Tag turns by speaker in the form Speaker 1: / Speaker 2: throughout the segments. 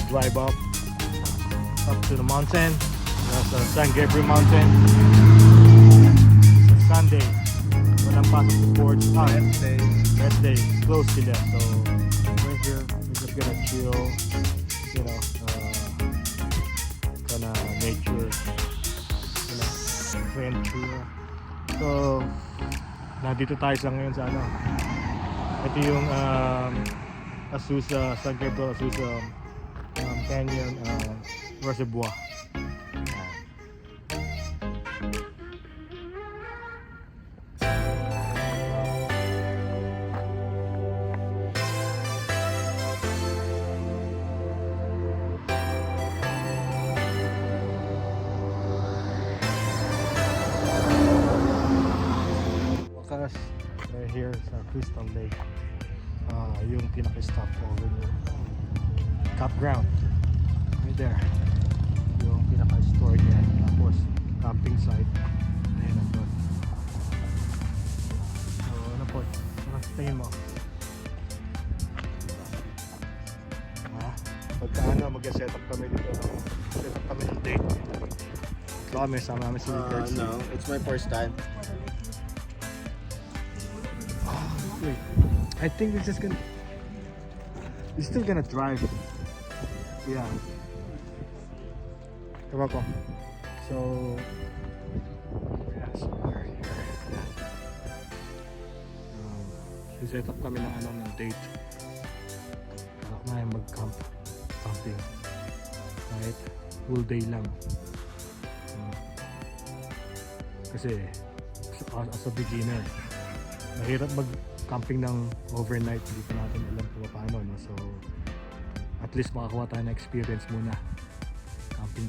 Speaker 1: drive up to the mountain. That's San Gabriel Mountain. It's a Sunday. Walang pasok sa sports. Rest day. Close sila. So we're here. We're just gonna chill. You know, kinda nature. You know, adventure. So nandito tayo sa ngayon sa ano. Ito yung Azusa, San Gabriel Azusa Canyon Reservoir. Wakas, we're here sa Crystal Lake. Yung pinaka-stop over yung campground right there, yung pinaka-store niya, tapos camping site ayun nandun. So ano po, ano tingin mo? Pagka ano, mag-set up kami dito, set up kami ng date. So kami, sama namin si Rickard.
Speaker 2: No, it's my first time.
Speaker 1: Wait, I think we're just gonna, we're still gonna drive. Yeah. Ewan ko. So yes, we're here. Set up kami ng ano, ng date. Ako na yung camping. Right? Full day lang. Kasi as a beginner, mahirap mag-camping ng overnight. Hindi pa natin alam kung paano, no? So at least makakuha tayo na experience muna. Camping.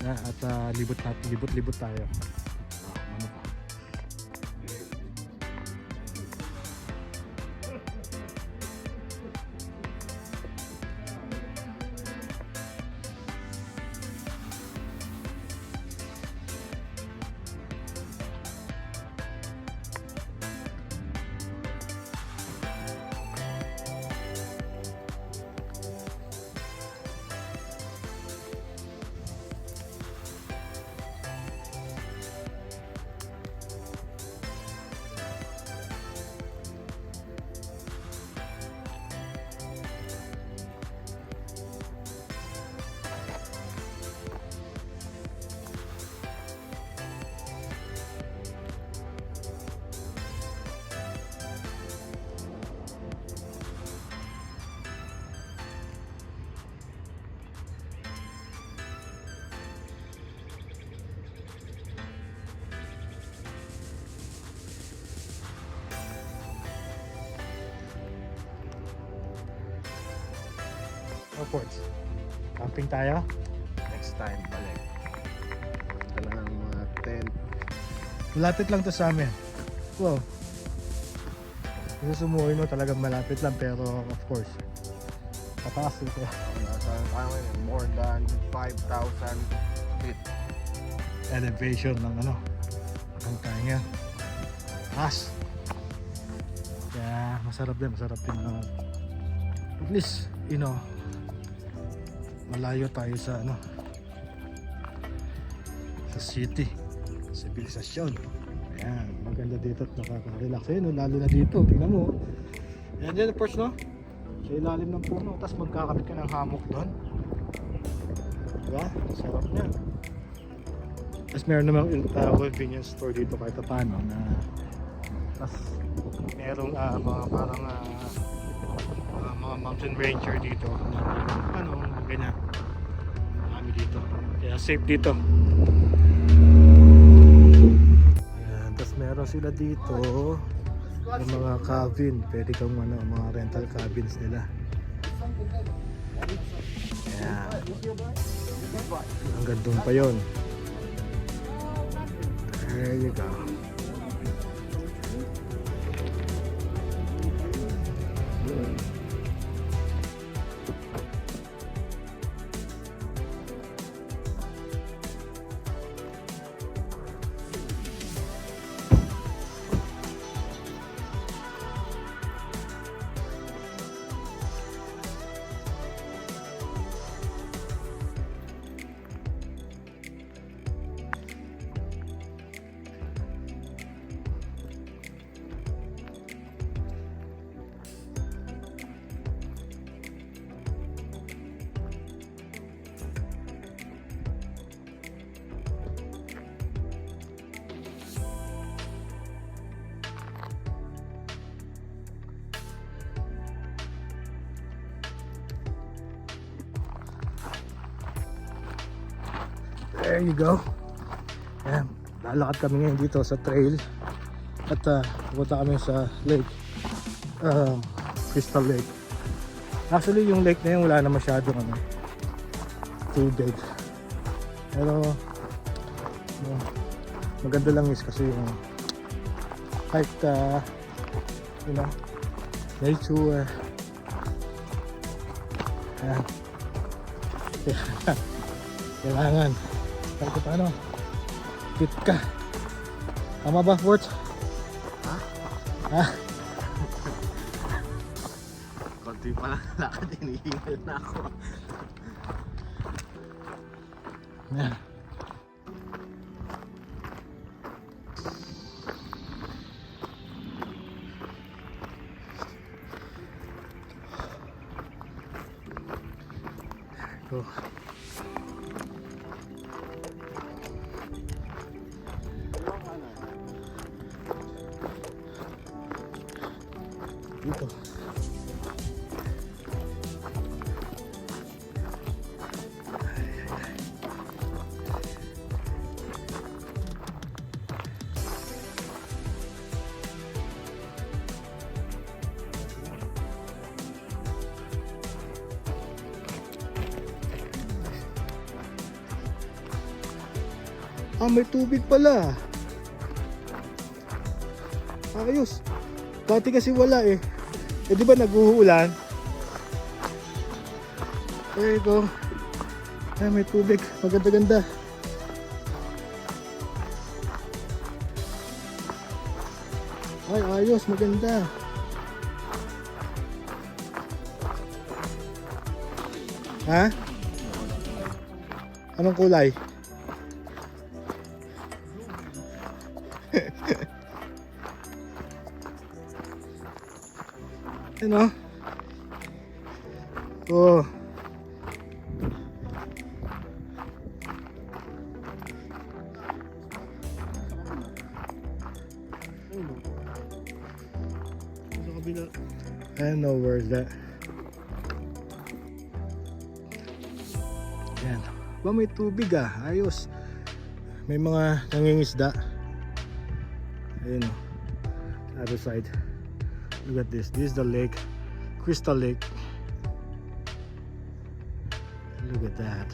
Speaker 1: At libot tayo. Ano pa? Airports. Camping tayo.
Speaker 2: Next time, balik. Kailangan ng mga tent.
Speaker 1: Malapit lang to sa amin. Wow. Kasi sumuwi mo talagang malapit lang, pero of course pataas dito.
Speaker 2: Nasa more than 5,000 feet.
Speaker 1: Elevation ng ano, ang kanya. Taas. Kaya masarap din at least, you know, malayo tayo sa ano, sa city, sibilisasyon. Ayan, maganda dito at nakaka-relax. Ayun, lalo na dito, tingnan mo. Ayan dyan, first, no? Sa ilalim ng puno, tapos magkakabit ka ng hammock doon. Diba? Sarap niya. Tapos meron namang convenience store dito kahit paano na, tapos merong mga parang mga mountain ranger dito, ano, ganyan, marami dito, kaya safe dito. Ayan, tapos meron sila dito yung mga cabin, pwede kang ano, mga rental cabins nila. Ayan, hanggang doon pa yun. There you go. There you go. Ayan, lalakad kami ngayon dito sa trail. At pupunta kami sa lake. Crystal Lake. Actually yung lake na yun wala na masyadong tubig. Pero maganda lang is kasi yung kahit you know, nature. Ayan. Kailangan kahit paano fit ka. Tama ba, Fort? Ha?
Speaker 2: Konti pa lang lakad, hinihingal na ako.
Speaker 1: Ayan. Go. Dito. May tubig pala. Ayos. Dati kasi wala eh. Eh di ba nag-uulan? There you go. May tubig. Maganda-ganda. Ay, ayos. Maganda. Ha? Anong kulay? Ano? Oh. I don't know where is that. Yan. Ba may tubig ayos. May mga nangingisda. Ayun o. Other side. Look at this. This is the lake. Crystal Lake. Look at that.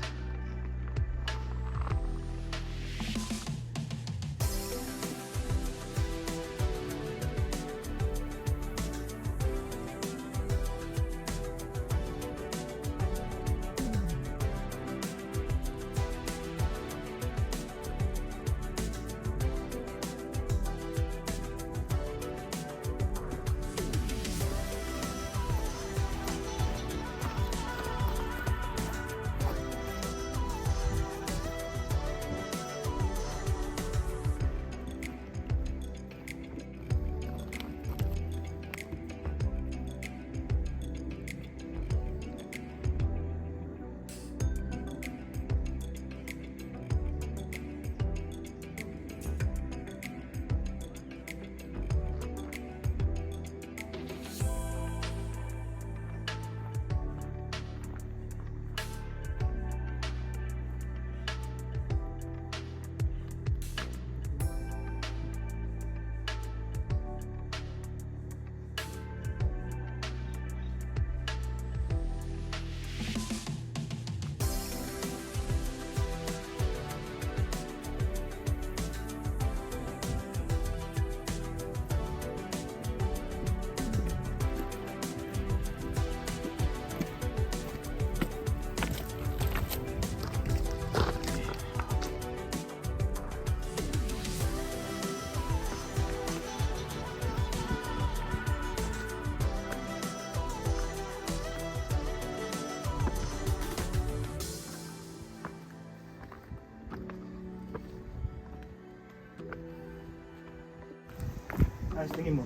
Speaker 1: Ayos, tingin mo.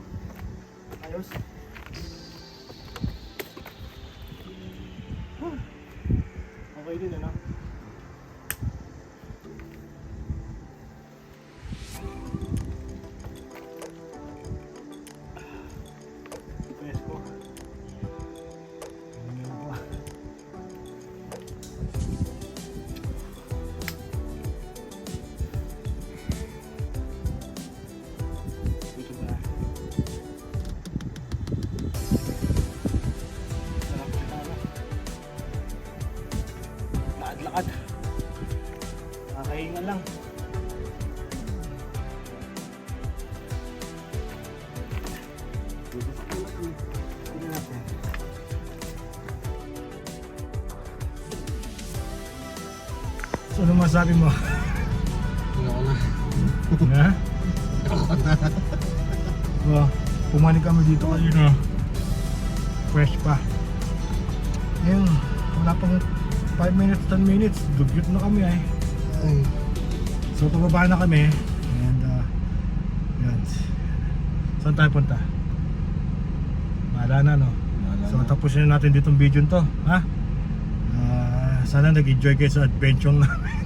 Speaker 1: Ayos. Okay din, ano? Presko. lakad. Nakakahinga lang. Tingnan natin. So, ano masabi mo?
Speaker 2: Ayoko na.
Speaker 1: Ha? So, pumanik kami dito kanina. Fresh pa. Ngayon, wala pang 5 minutes, 10 minutes. Dugyot na kami ay. So, pababa na kami. And, yan. Saan tayo punta? Bahala na, no? So, tapusin na natin ditong video to. Ha? Sana nag-enjoy kayo sa adventure namin.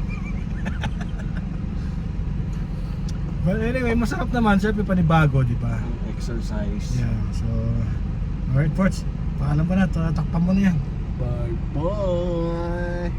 Speaker 1: But anyway, masarap naman. Siyempre panibago, di ba?
Speaker 2: Exercise.
Speaker 1: Yeah, so... Alright, Forts. Paalam ka na. Takpan mo na yan.
Speaker 2: Bye-bye.